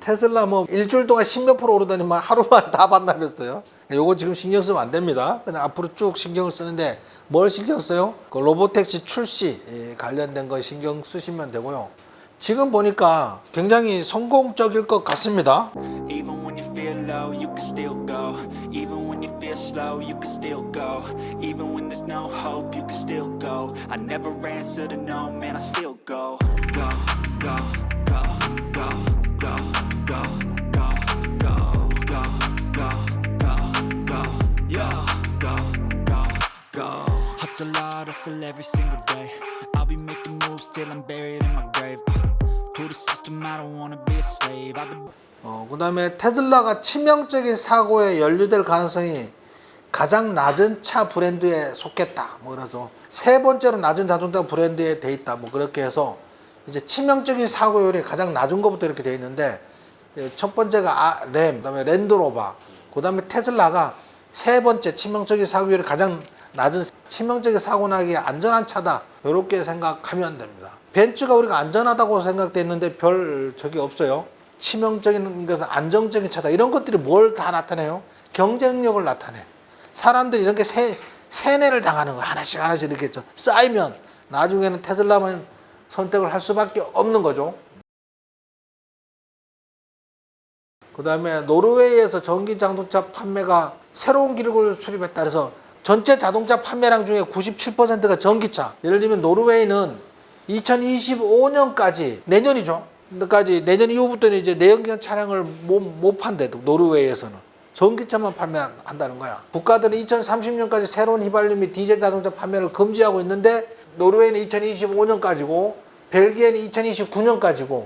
테슬라 뭐 일주일 동안 10몇 프로 오르더니 막 하루만 다 반납했어요. 요거 지금 신경 쓰면 안 됩니다. 그냥 앞으로 쭉 신경을 쓰는데 뭘 신경 써요? 그 로보택시 출시 관련된 거 신경 쓰시면 되고요. 지금 보니까 굉장히 성공적일 것 같습니다. Even when you feel low, you can still go. Even when you feel slow, you can still go. Even when there's no hope, you can still go. I never answer to no, man, I still go. Go, go, go, go, go, go, go, go, go, go, go, go, yeah, go, go, go. Hustle hard, hustle every single day. I'll be making moves till I'm buried in my grave. To the system, I don't wanna be a slave. I've been 그 다음에 테슬라가 치명적인 사고에 연루될 가능성이 가장 낮은 차 브랜드에 속했다. 뭐 그래서 세 번째로 낮은 자동차 브랜드에 돼 있다. 뭐 그렇게 해서 이제 치명적인 사고율이 가장 낮은 것부터 이렇게 돼 있는데 첫 번째가 램, 그다음에 랜드로버, 그다음에 테슬라가 세 번째 치명적인 사고율이 가장 낮은 치명적인 사고 나기에 안전한 차다. 이렇게 생각하면 됩니다. 벤츠가 우리가 안전하다고 생각됐는데 별 적이 없어요. 치명적인 것은 안정적인 차다. 이런 것들이 뭘 다 나타내요? 경쟁력을 나타내. 사람들이 이렇게 세뇌를 당하는 거 하나씩 하나씩 이렇게 쌓이면 나중에는 테슬라만 선택을 할 수밖에 없는 거죠. 그 다음에 노르웨이에서 전기 자동차 판매가 새로운 기록을 수립했다. 그래서 전체 자동차 판매량 중에 97%가 전기차. 예를 들면 노르웨이는 2025년까지 내년이죠. 내년 이후부터는 이제 내연기관 차량을 못 판대. 노르웨이에서는 전기차만 판매한다는 거야. 국가들은 2030년까지 새로운 휘발유 및 디젤 자동차 판매를 금지하고 있는데 노르웨이는 2025년까지고 벨기에는 2029년까지고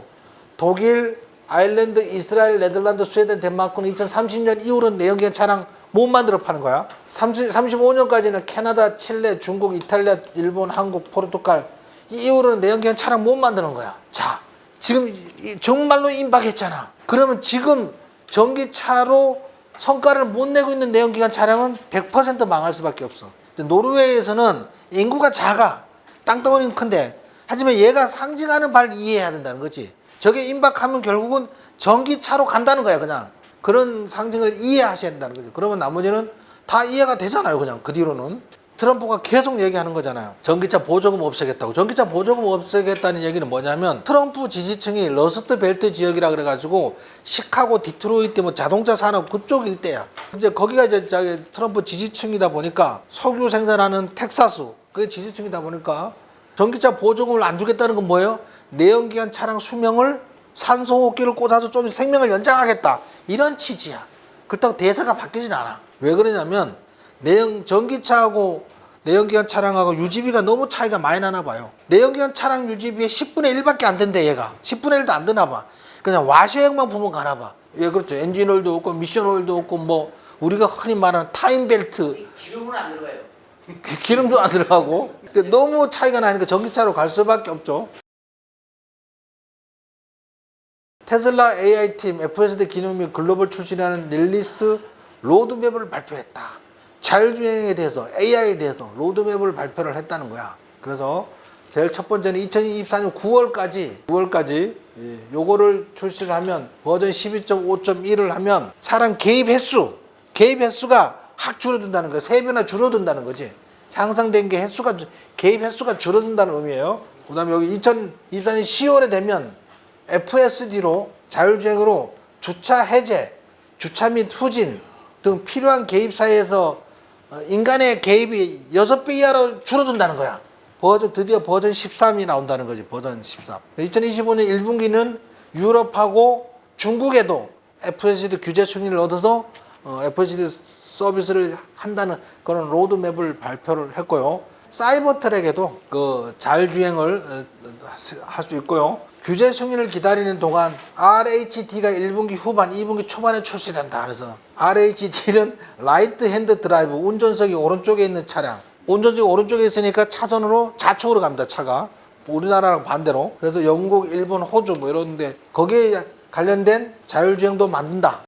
독일, 아일랜드, 이스라엘, 네덜란드, 스웨덴, 덴마크는 2030년 이후로는 내연기관 차량 못 만들어 파는 거야. 35년까지는 캐나다, 칠레, 중국, 이탈리아, 일본, 한국, 포르투갈 이 이후로는 내연기관 차량 못 만드는 거야. 자, 지금 정말로 임박했잖아. 그러면 지금 전기차로 성과를 못 내고 있는 내연기관 차량은 100% 망할 수밖에 없어. 노르웨이에서는 인구가 작아. 땅덩어리는 큰데 하지만 얘가 상징하는 바를 이해해야 된다는 거지. 저게 임박하면 결국은 전기차로 간다는 거야. 그냥 그런 상징을 이해하셔야 된다는 거죠. 그러면 나머지는 다 이해가 되잖아요. 그냥 그 뒤로는 트럼프가 계속 얘기하는 거잖아요. 전기차 보조금 없애겠다고. 전기차 보조금 없애겠다는 얘기는 뭐냐면 트럼프 지지층이 러스트 벨트 지역이라 그래가지고 시카고, 디트로이트 뭐 자동차 산업 그쪽 일대야. 이제 거기가 이제 트럼프 지지층이다 보니까 석유 생산하는 텍사스 그게 지지층이다 보니까 전기차 보조금을 안 주겠다는 건 뭐예요? 내연기관 차량 수명을 산소호흡기를 꽂아서 좀 생명을 연장하겠다. 이런 취지야. 그렇다고 대세가 바뀌진 않아. 왜 그러냐면 전기차하고 내연기관 차량하고 유지비가 너무 차이가 많이 나나 봐요. 내연기관 차량 유지비의 10분의 1밖에 안 된대 얘가. 10분의 1도 안 되나 봐. 그냥 와셔액만 부으면 가나 봐. 예, 그렇죠. 엔진 오일도 없고 미션 오일도 없고 뭐 우리가 흔히 말하는 타임벨트. 기름은 안 들어가요. 기름도 안 들어가고. 너무 차이가 나니까 전기차로 갈 수밖에 없죠. 테슬라 AI팀 FSD 기능 및 글로벌 출시라는 릴리스 로드맵을 발표했다. 자율주행에 대해서 AI에 대해서 로드맵을 발표를 했다는 거야. 그래서 제일 첫 번째는 2024년 9월까지 요거를 출시를 하면 버전 12.5.1을 하면 사람 개입 횟수가 확 줄어든다는 거야. 3배나 줄어든다는 거지. 향상된 게 개입 횟수가 줄어든다는 의미예요. 그 다음에 여기 2024년 10월에 되면 FSD로 자율주행으로 주차 해제, 주차 및 후진 등 필요한 개입 사이에서 인간의 개입이 6배 이하로 줄어든다는 거야. 드디어 버전 13이 나온다는 거지. 버전 13. 2025년 1분기는 유럽하고 중국에도 FSD 규제 승인을 얻어서 FSD 서비스를 한다는 그런 로드맵을 발표를 했고요. 사이버 트랙에도 그 자율주행을 할 수 있고요. 규제 승인을 기다리는 동안 RHD가 1분기 후반, 2분기 초반에 출시된다. 그래서 RHD는 라이트 핸드 드라이브, 운전석이 오른쪽에 있는 차량. 운전석이 오른쪽에 있으니까 차선으로 좌측으로 갑니다. 차가. 우리나라랑 반대로. 그래서 영국, 일본, 호주 뭐 이런데 거기에 관련된 자율주행도 만든다.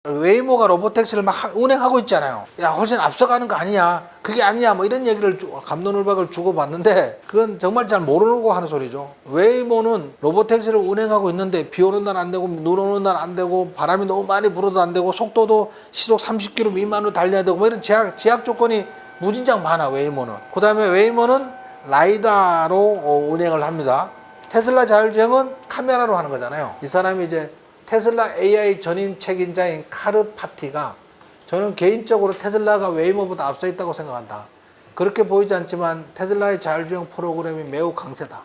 웨이모가 로보택시를 막 운행하고 있잖아요. 야, 훨씬 앞서가는 거 아니야. 그게 아니야. 뭐 이런 얘기를 갑론을박을 주고받는데 그건 정말 잘 모르고 하는 소리죠. 웨이모는 로보택시를 운행하고 있는데 비 오는 날 안 되고 눈 오는 날 안 되고 바람이 너무 많이 불어도 안 되고 속도도 시속 30km 미만으로 달려야 되고 뭐 이런 제약 조건이 무진장 많아, 웨이모는. 그 다음에 웨이모는 라이다로 운행을 합니다. 테슬라 자율주행은 카메라로 하는 거잖아요. 이 사람이 이제 테슬라 AI 전임 책임자인 카르 파티가, 저는 개인적으로 테슬라가 웨이모보다 앞서 있다고 생각한다. 그렇게 보이지 않지만 테슬라의 자율주행 프로그램이 매우 강세다.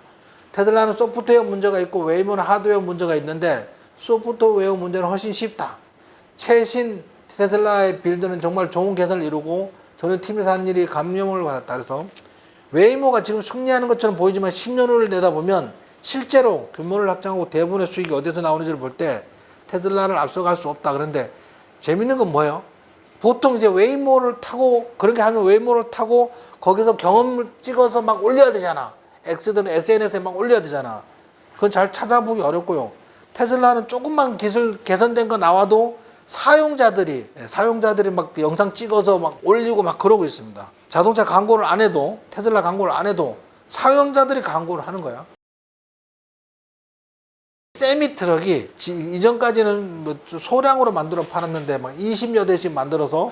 테슬라는 소프트웨어 문제가 있고 웨이모는 하드웨어 문제가 있는데 소프트웨어 문제는 훨씬 쉽다. 최신 테슬라의 빌드는 정말 좋은 개선을 이루고 저는 팀에서 한 일이 감명을 받았다. 그래서 웨이모가 지금 승리하는 것처럼 보이지만 10년 후를 내다보면 실제로 규모를 확장하고 대부분의 수익이 어디서 나오는지를 볼 때 테슬라를 앞서갈 수 없다. 그런데 재밌는 건 뭐예요? 보통 이제 웨이모를 타고, 그렇게 하면 웨이모를 타고 거기서 경험을 찍어서 막 올려야 되잖아. X든 SNS에 막 올려야 되잖아. 그건 잘 찾아보기 어렵고요. 테슬라는 조금만 기술 개선된 거 나와도 사용자들이 막 영상 찍어서 막 올리고 막 그러고 있습니다. 자동차 광고를 안 해도, 테슬라 광고를 안 해도 사용자들이 광고를 하는 거야. 세미 트럭이 이전까지는 뭐 소량으로 만들어 팔았는데 막 20여 대씩 만들어서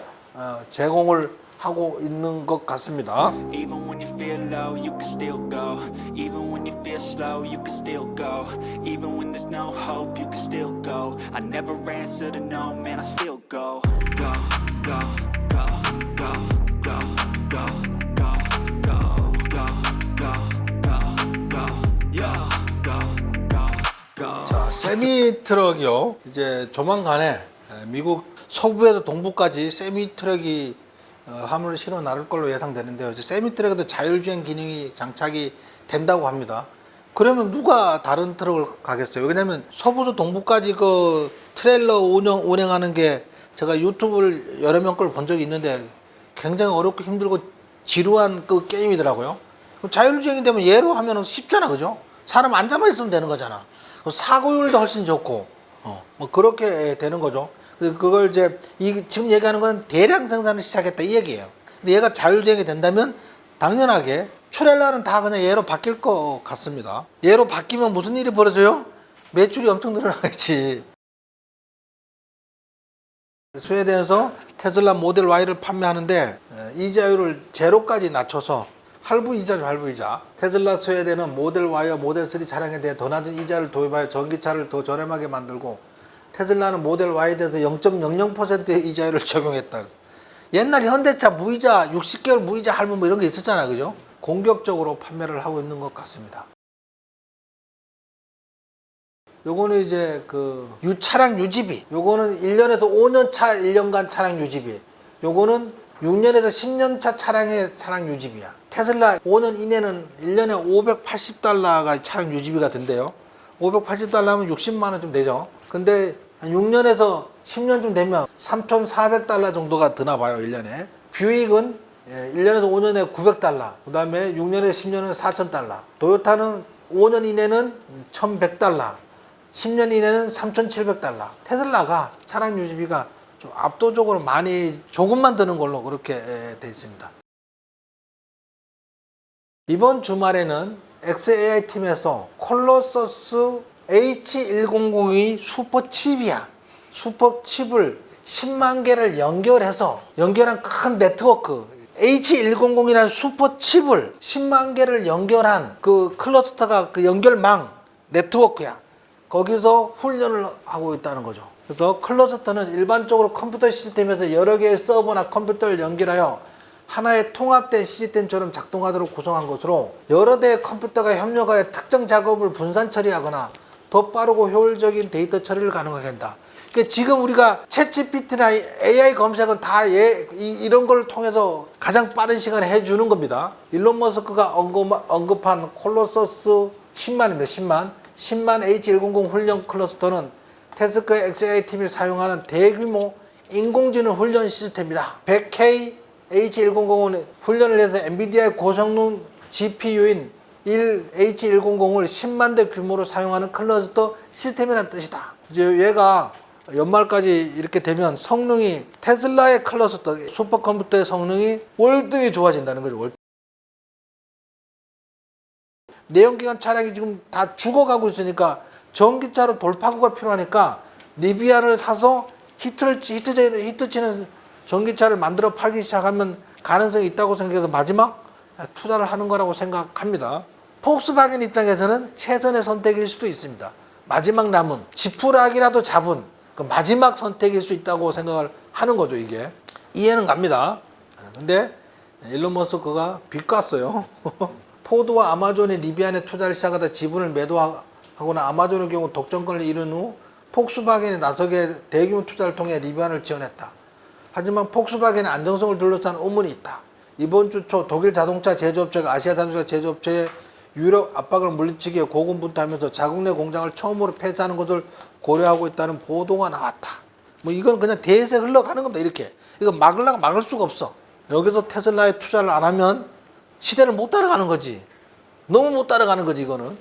제공을 하고 있는 것 같습니다. Even when you feel low, you can still go. Even when you feel slow, you can still go. Even when there's no hope, you can still go. I never answer to no, man, I still go. Go, go, go, go, go, go, go, go, go, go, go, go, yeah, go, go, go. 자, 세미 트럭이요. 이제 조만간에 미국 서부에서 동부까지 세미 트럭이 화물을 실어 나를 걸로 예상되는데요. 이제 세미 트럭에도 자율주행 기능이 장착이 된다고 합니다. 그러면 누가 다른 트럭을 가겠어요? 왜냐면 서부에서 동부까지 그 트레일러 운행하는 게 제가 유튜브를 여러 명 걸 본 적이 있는데 굉장히 어렵고 힘들고 지루한 그 게임이더라고요. 자율주행이 되면 얘로 하면은 쉽잖아, 그죠? 사람 앉아만 있으면 되는 거잖아. 사고율도 훨씬 좋고, 뭐 그렇게 되는 거죠. 그걸 이제 지금 얘기하는 건 대량 생산을 시작했다 이 얘기예요. 근데 얘가 자율주행이 된다면 당연하게 트레일러는 다 그냥 얘로 바뀔 것 같습니다. 얘로 바뀌면 무슨 일이 벌어져요? 매출이 엄청 늘어나겠지. 스웨덴에서 테슬라 모델 Y를 판매하는데 이자율을 제로까지 낮춰서 할부 이자죠, 할부 이자. 테슬라 스웨덴은 모델 Y와 모델 3 차량에 대해 더 낮은 이자를 도입하여 전기차를 더 저렴하게 만들고, 테슬라는 모델 Y에 대해서 0.00%의 이자율을 적용했다. 옛날 현대차 무이자 60개월 무이자 할부 뭐 이런 게 있었잖아, 그죠? 공격적으로 판매를 하고 있는 것 같습니다. 요거는 이제 그 차량 유지비. 요거는 1년에서 5년 차 1년간 차량 유지비. 요거는 6년에서 10년 차 차량의 차량 유지비야. 테슬라 5년 이내는 1년에 $580가 차량 유지비가 된대요. $580 하면 60만 원 좀 되죠. 근데 한 6년에서 10년쯤 되면 $3,400 정도가 드나 봐요, 1년에. 뷰익은 1년에서 5년에 $900, 그 다음에 6년에서 10년은 $4,000. 도요타는 5년 이내는 $1,100, 10년 이내는 $3,700. 테슬라가 차량 유지비가 좀 압도적으로 많이 조금만 드는 걸로 그렇게 돼 있습니다. 이번 주말에는 XAI 팀에서 콜로서스 H100이 슈퍼칩이야. 슈퍼칩을 10만 개를 연결한 큰 네트워크, H100이라는 슈퍼칩을 10만 개를 연결한 그 클러스터가 그 연결망 네트워크야. 거기서 훈련을 하고 있다는 거죠. 그래서 클러스터는 일반적으로 컴퓨터 시스템에서 여러 개의 서버나 컴퓨터를 연결하여 하나의 통합된 시스템처럼 작동하도록 구성한 것으로, 여러 대의 컴퓨터가 협력하여 특정 작업을 분산 처리하거나 더 빠르고 효율적인 데이터 처리를 가능하게 한다. 그러니까 지금 우리가 챗GPT나 AI 검색은 다 이런 걸 통해서 가장 빠른 시간에 해주는 겁니다. 일론 머스크가 언급한 콜로서스 10만입니다. 10만 H100 훈련 클러스터는 테슬라 XAI 팀이 사용하는 대규모 인공지능 훈련 시스템이다. 100K H100은 훈련을 해서 엔비디아의 고성능 GPU인 1H100을 10만 대 규모로 사용하는 클러스터 시스템이라는 뜻이다. 이제 얘가 연말까지 이렇게 되면 성능이 테슬라의 클러스터 슈퍼컴퓨터의 성능이 월등히 좋아진다는 거죠. 내연기관 차량이 지금 다 죽어가고 있으니까 전기차로 돌파구가 필요하니까 리비안을 사서 히트 치는 전기차를 만들어 팔기 시작하면 가능성이 있다고 생각해서 마지막 투자를 하는 거라고 생각합니다. 폭스바겐 입장에서는 최선의 선택일 수도 있습니다. 마지막 남은 지푸라기라도 잡은 그 마지막 선택일 수 있다고 생각을 하는 거죠. 이게 이해는 갑니다. 근데 일론 머스크가 빚 깠어요. 포드와 아마존이 리비안에 투자를 시작하다 지분을 매도하거나 아마존의 경우 독점권을 잃은 후 폭스바겐이 나서게 대규모 투자를 통해 리비안을 지원했다. 하지만 폭스바겐의 안정성을 둘러싼 의문이 있다. 이번 주 초 독일 자동차 제조업체가 아시아 자동차 제조업체의 유럽 압박을 물리치기 위해 고군분투하면서 자국 내 공장을 처음으로 폐쇄하는 것을 고려하고 있다는 보도가 나왔다. 뭐 이건 그냥 대세 흘러가는 겁니다. 이렇게 이거 막으려고 막을 수가 없어. 여기서 테슬라에 투자를 안 하면 시대를 못 따라가는 거지. 너무 못 따라가는 거지 이거는.